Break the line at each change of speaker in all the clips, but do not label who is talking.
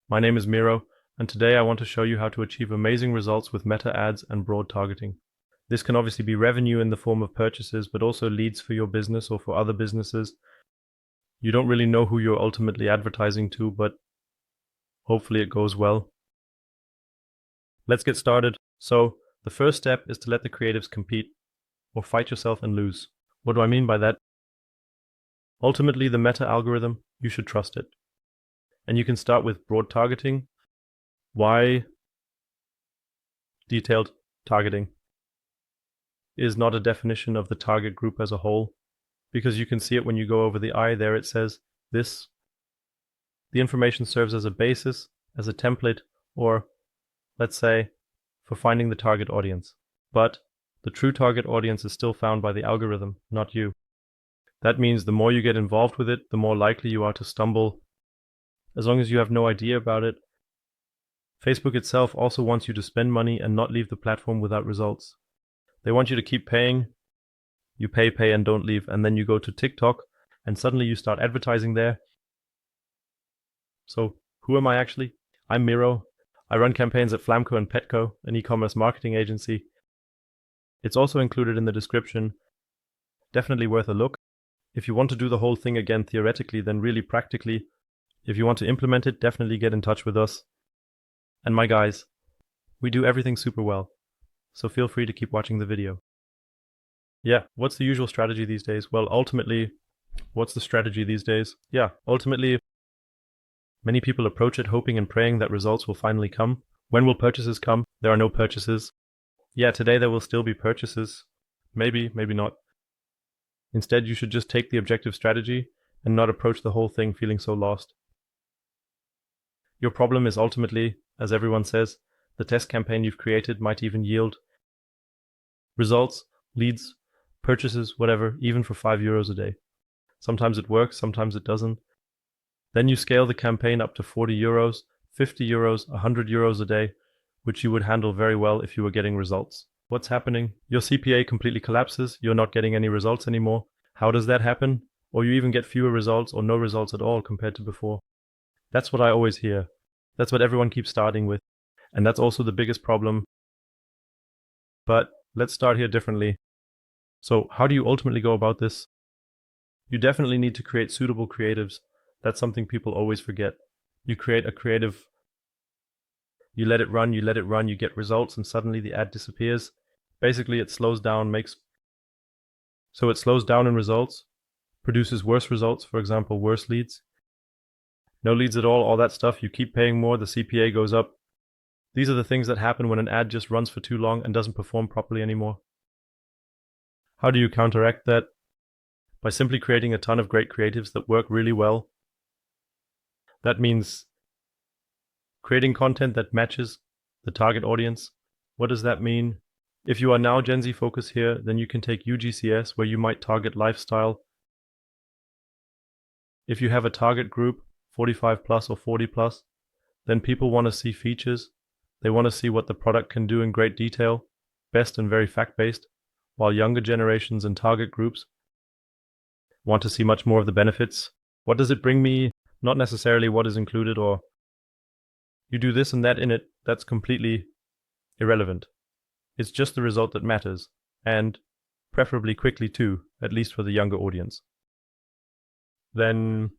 My name is Miro, and today I want to show you how to achieve amazing results with meta ads and broad targeting. This can obviously be revenue in the form of purchases, but also leads for your business or for other businesses. You don't really know who you're ultimately advertising to, but hopefully it goes well. Let's get started. So, the first step is to let the creatives compete, or fight yourself and lose. What do I mean by that? Ultimately, the meta algorithm, you should trust it. And you can start with broad targeting. Why detailed targeting is not a definition of the target group as a whole, because you can see it when you go over the eye. There it says this. The information serves as a basis, as a template, or let's say for finding the target audience. But the true target audience is still found by the algorithm, not you. That means the more you get involved with it, the more likely you are to stumble, as long as you have no idea about it. Facebook itself also wants you to spend money and not leave the platform without results. They want you to keep paying. You pay, and don't leave, and then you go to TikTok, and suddenly you start advertising there. So, who am I actually? I'm Miro. I run campaigns at Flamco and Petco, an e-commerce marketing agency. It's also included in the description. Definitely worth a look. If you want to do the whole thing again theoretically, then really practically, if you want to implement it, definitely get in touch with us. And my guys, we do everything super well, so feel free to keep watching the video. Yeah, what's the usual strategy these days? Well, ultimately, what's the strategy these days? Yeah, ultimately, many people approach it hoping and praying that results will finally come. When will purchases come? There are no purchases. Yeah, today there will still be purchases. Maybe, maybe not. Instead, you should just take the objective strategy and not approach the whole thing feeling so lost. Your problem is ultimately, as everyone says, the test campaign you've created might even yield results, leads, purchases, whatever, even for €5 a day. Sometimes it works, sometimes it doesn't. Then you scale the campaign up to €40, €50, €100 a day, which you would handle very well if you were getting results. What's happening? Your CPA completely collapses, you're not getting any results anymore. How does that happen? Or you even get fewer results or no results at all compared to before. That's what I always hear. That's what everyone keeps starting with. And that's also the biggest problem. But let's start here differently. So how do you ultimately go about this? You definitely need to create suitable creatives. That's something people always forget. You create a creative, you let it run, you get results, and suddenly the ad disappears. Basically, it slows down, so it slows down in results, produces worse results, for example, worse leads. No leads at all that stuff, you keep paying more, the CPA goes up. These are the things that happen when an ad just runs for too long and doesn't perform properly anymore. How do you counteract that? By simply creating a ton of great creatives that work really well. That means creating content that matches the target audience. What does that mean? If you are now Gen Z focused here, then you can take UGCS, where you might target lifestyle. If you have a target group, 45 plus or 40 plus, then people want to see features. They want to see what the product can do in great detail, best and very fact-based, while younger generations and target groups want to see much more of the benefits. What does it bring me? Not necessarily what is included, or you do this and that in it. That's completely irrelevant. It's just the result that matters, and preferably quickly too, at least for the younger audience. Then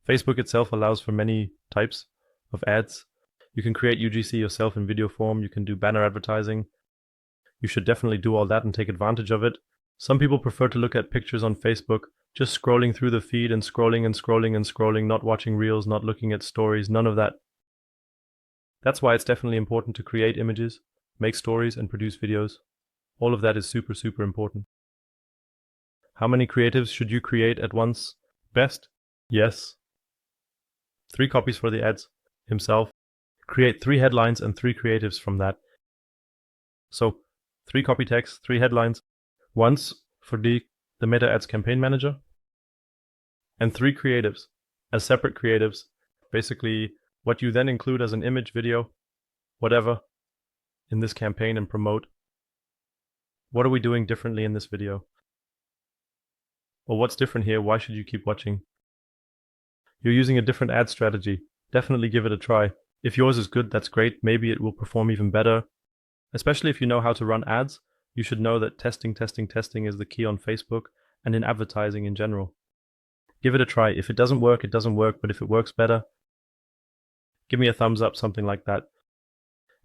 Facebook itself allows for many types of ads. You can create UGC yourself in video form, you can do banner advertising. You should definitely do all that and take advantage of it. Some people prefer to look at pictures on Facebook, just scrolling through the feed and scrolling, not watching reels, not looking at stories, none of that. That's why it's definitely important to create images, make stories, and produce videos. All of that is super, super important. How many creatives should you create at once? Best? Yes. 3 copies for the ads himself. Create 3 headlines and 3 creatives from that. So 3 copy texts, 3 headlines, once for the Meta Ads Campaign Manager, and 3 creatives as separate creatives. Basically, what you then include as an image, video, whatever, in this campaign and promote. What are we doing differently in this video? Or what's different here? Why should you keep watching? You're using a different ad strategy. definitely give it a try. If yours is good, that's great. Maybe it will perform even better. Especially if you know how to run ads, you should know that testing is the key on Facebook and in advertising in general. Give it a try. If it doesn't work, it doesn't work, but if it works better, give me a thumbs up, something like that.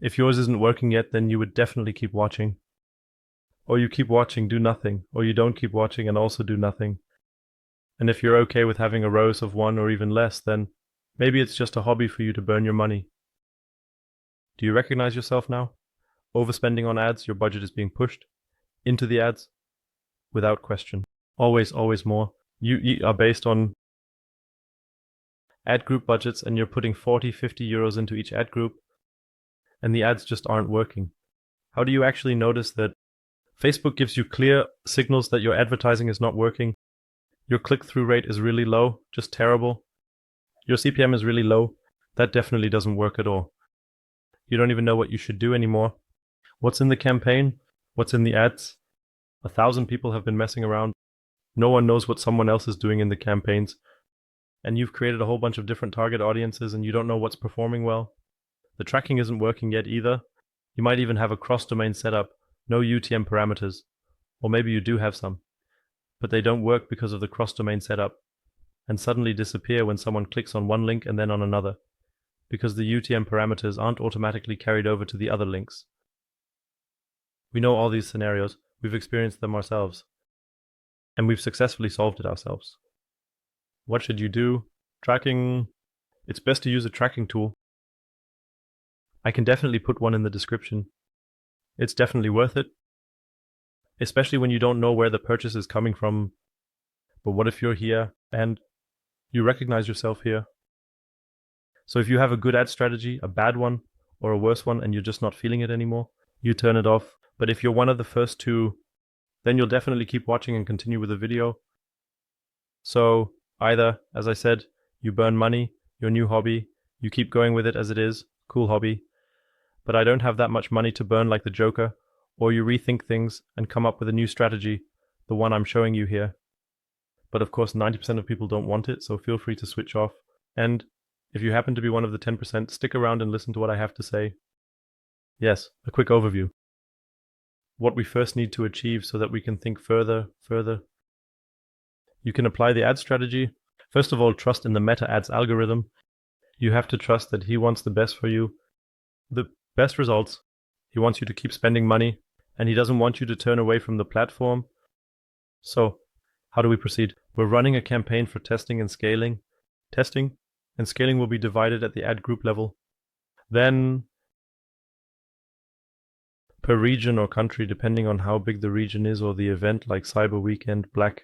If yours isn't working yet, then you would definitely keep watching. Or you keep watching, do nothing. Or you don't keep watching and also do nothing. And if you're okay with having a ROAS of 1 or even less, then maybe it's just a hobby for you to burn your money. Do you recognize yourself now? Overspending on ads, your budget is being pushed into the ads without question. Always, always more. You are based on ad group budgets and you're putting 40, 50 euros into each ad group and the ads just aren't working. How do you actually notice that Facebook gives you clear signals that your advertising is not working? Your click-through rate is really low, just terrible. Your CPM is really low. That definitely doesn't work at all. You don't even know what you should do anymore. What's in the campaign? What's in the ads? 1,000 people have been messing around. No one knows what someone else is doing in the campaigns. And you've created a whole bunch of different target audiences and you don't know what's performing well. The tracking isn't working yet either. You might even have a cross-domain setup, no UTM parameters. Or maybe you do have some, but they don't work because of the cross-domain setup and suddenly disappear when someone clicks on one link and then on another, because the UTM parameters aren't automatically carried over to the other links. We know all these scenarios, we've experienced them ourselves, and we've successfully solved it ourselves. What should you do? Tracking. It's best to use a tracking tool. I can definitely put one in the description. It's definitely worth it, especially when you don't know where the purchase is coming from. But what if you're here and you recognize yourself here? So if you have a good ad strategy, a bad one, or a worse one, and you're just not feeling it anymore, you turn it off. But if you're one of the first two, then you'll definitely keep watching and continue with the video. So either, as I said, you burn money, your new hobby, you keep going with it as it is, cool hobby, but I don't have that much money to burn like the Joker, or you rethink things and come up with a new strategy, the one I'm showing you here. But of course 90% of people don't want it, so feel free to switch off. And if you happen to be one of the 10%, stick around and listen to what I have to say. Yes, a quick overview. What we first need to achieve so that we can think further. You can apply the ad strategy. First of all, trust in the Meta Ads algorithm. You have to trust that he wants the best for you, the best results. He wants you to keep spending money, and he doesn't want you to turn away from the platform. So, how do we proceed? We're running a campaign for testing and scaling. Testing and scaling will be divided at the ad group level. Then, per region or country, depending on how big the region is or the event, like Cyber Weekend, Black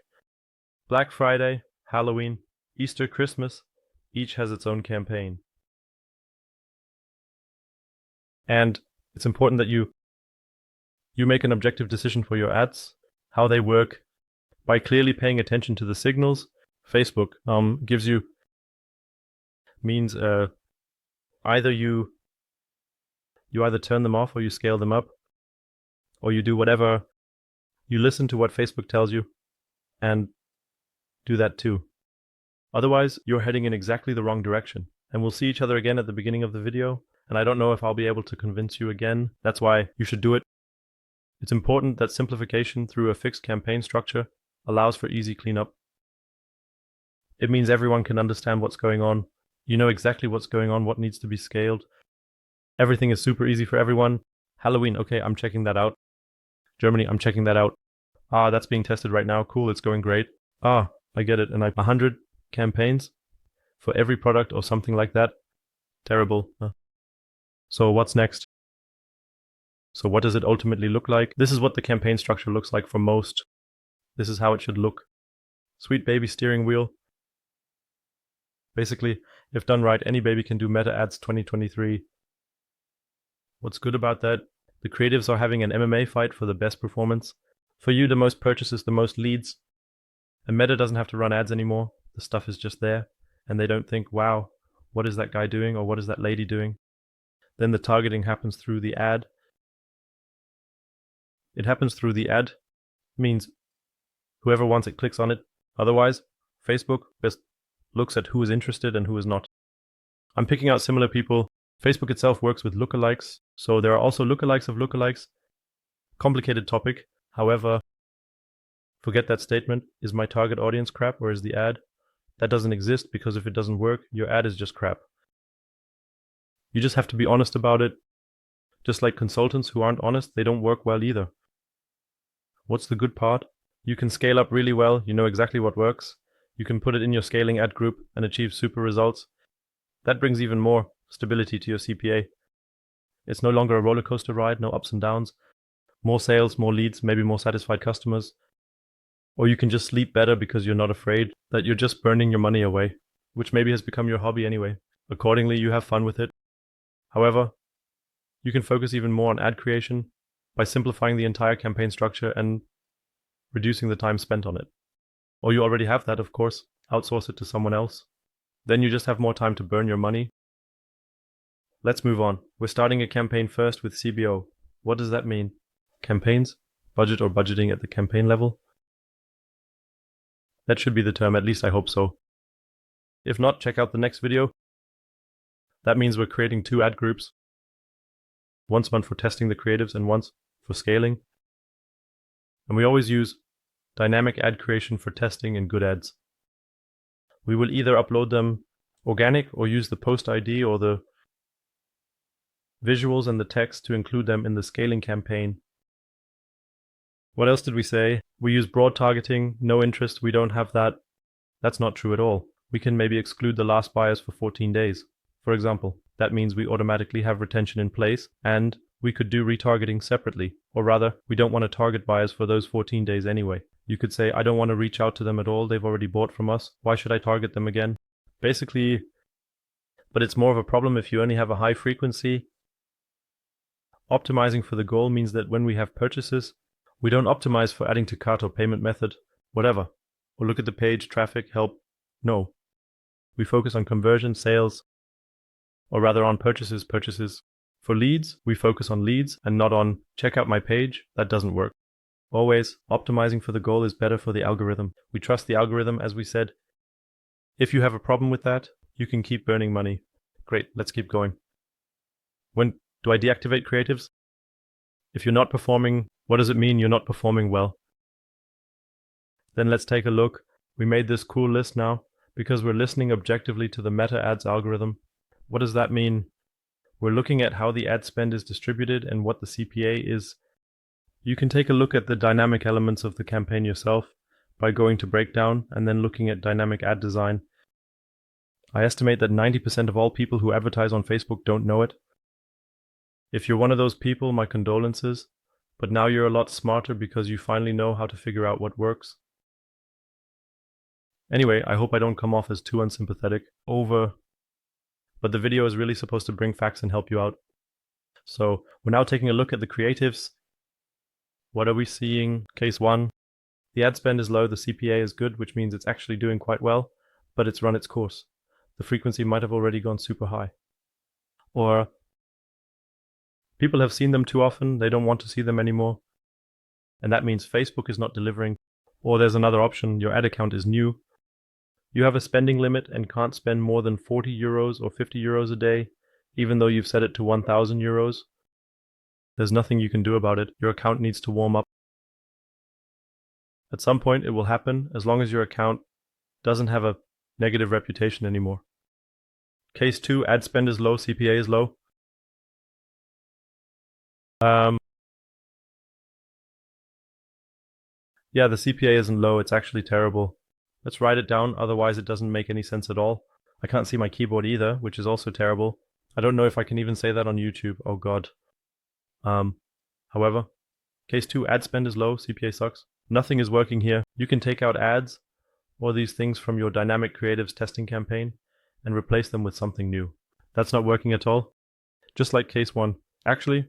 Friday, Halloween, Easter, Christmas, each has its own campaign. And it's important that you make an objective decision for your ads, how they work, by clearly paying attention to the signals. Facebook gives you means either you either turn them off or you scale them up, or you do whatever. You listen to what Facebook tells you and do that too. Otherwise, you're heading in exactly the wrong direction. And we'll see each other again at the beginning of the video. And I don't know if I'll be able to convince you again. That's why you should do it. It's important that simplification through a fixed campaign structure allows for easy cleanup. It means everyone can understand what's going on. You know exactly what's going on, what needs to be scaled. Everything is super easy for everyone. Halloween, okay, I'm checking that out. Germany, I'm checking that out. Ah, that's being tested right now. Cool, it's going great. Ah, I get it. And 100 campaigns for every product or something like that. Terrible. So what's next? So what does it ultimately look like? This is what the campaign structure looks like for most. This is how it should look. Sweet baby steering wheel. Basically, if done right, any baby can do Meta Ads 2023. What's good about that? The creatives are having an MMA fight for the best performance. For you, the most purchases, the most leads. And Meta doesn't have to run ads anymore. The stuff is just there. And they don't think, wow, what is that guy doing or what is that lady doing? Then the targeting happens through the ad. It happens through the ad. Means whoever wants it clicks on it. Otherwise, Facebook just looks at who is interested and who is not. I'm picking out similar people. Facebook itself works with lookalikes, so there are also lookalikes of lookalikes. Complicated topic. However, forget that statement. Is my target audience crap or is the ad? That doesn't exist, because if it doesn't work, your ad is just crap. You just have to be honest about it. Just like consultants who aren't honest, they don't work well either. What's the good part? You can scale up really well, you know exactly what works. You can put it in your scaling ad group and achieve super results. That brings even more stability to your CPA. It's no longer a roller coaster ride, no ups and downs. More sales, more leads, maybe more satisfied customers. Or you can just sleep better because you're not afraid that you're just burning your money away, which maybe has become your hobby anyway. Accordingly, you have fun with it. However, you can focus even more on ad creation by simplifying the entire campaign structure and reducing the time spent on it. Or you already have that, of course, outsource it to someone else. Then you just have more time to burn your money. Let's move on. We're starting a campaign first with CBO. What does that mean? Campaigns? Budget or budgeting at the campaign level? That should be the term, at least I hope so. If not, check out the next video. That means we're creating 2 ad groups. Once one for testing the creatives and once for scaling. And we always use dynamic ad creation for testing and good ads. We will either upload them organic or use the post ID or the visuals and the text to include them in the scaling campaign. What else did we say? We use broad targeting, no interest, we don't have that. That's not true at all. We can maybe exclude the last buyers for 14 days. For example, that means we automatically have retention in place, and we could do retargeting separately. Or rather, we don't want to target buyers for those 14 days anyway. You could say, I don't want to reach out to them at all, they've already bought from us, why should I target them again? Basically, but it's more of a problem if you only have a high frequency. Optimizing for the goal means that when we have purchases, we don't optimize for adding to cart or payment method, whatever, or look at the page, traffic, help. No. We focus on conversion, sales, or rather on purchases. For leads, we focus on leads and not on check out my page. That doesn't work. Always, optimizing for the goal is better for the algorithm. We trust the algorithm, as we said. If you have a problem with that, you can keep burning money. Great, let's keep going. When do I deactivate creatives? If you're not performing, what does it mean you're not performing well? Then let's take a look. We made this cool list now because we're listening objectively to the meta ads algorithm. What does that mean? We're looking at how the ad spend is distributed and what the CPA is. You can take a look at the dynamic elements of the campaign yourself by going to breakdown and then looking at dynamic ad design. I estimate that 90% of all people who advertise on Facebook don't know it. If you're one of those people, my condolences, but now you're a lot smarter because you finally know how to figure out what works. Anyway, I hope I don't come off as too unsympathetic. But the video is really supposed to bring facts and help you out. So we're now taking a look at the creatives. What are we seeing? Case 1. The ad spend is low, the CPA is good, which means it's actually doing quite well, but it's run its course. The frequency might have already gone super high. Or people have seen them too often, they don't want to see them anymore. And that means Facebook is not delivering. Or there's another option, your ad account is new. You have a spending limit and can't spend more than 40 euros or 50 euros a day, even though you've set it to 1,000 euros. There's nothing you can do about it. Your account needs to warm up. At some point it will happen, as long as your account doesn't have a negative reputation anymore. Case 2, ad spend is low, CPA is low. Yeah, the CPA isn't low, it's actually terrible. Let's write it down, otherwise it doesn't make any sense at all. I can't see my keyboard either, which is also terrible. I don't know if I can even say that on YouTube, oh god. However, case 2, ad spend is low, CPA sucks. Nothing is working here. You can take out ads or these things from your dynamic creatives testing campaign and replace them with something new. That's not working at all. Just like case 1. Actually,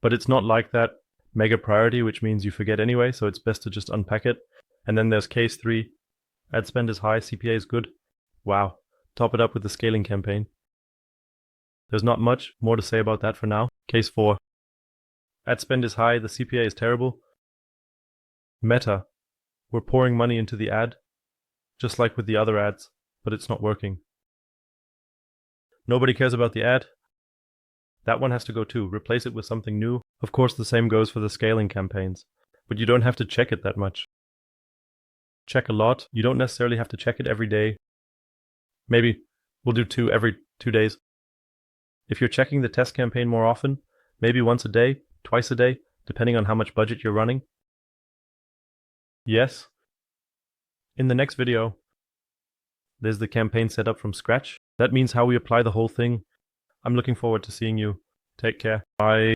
but it's not like that mega priority, which means you forget anyway, so it's best to just unpack it. And then there's case 3. Ad spend is high, CPA is good. Wow. Top it up with the scaling campaign. There's not much more to say about that for now. Case 4. Ad spend is high, the CPA is terrible. Meta. We're pouring money into the ad, just like with the other ads, but it's not working. Nobody cares about the ad. That one has to go too. Replace it with something new. Of course, the same goes for the scaling campaigns, but you don't have to check it that much. Check a lot. You don't necessarily have to check it every day. Maybe we'll do 2 every 2 days. If you're checking the test campaign more often, maybe once a day, twice a day, depending on how much budget you're running. Yes. In the next video, there's the campaign set up from scratch. That means how we apply the whole thing. I'm looking forward to seeing you. Take care. Bye.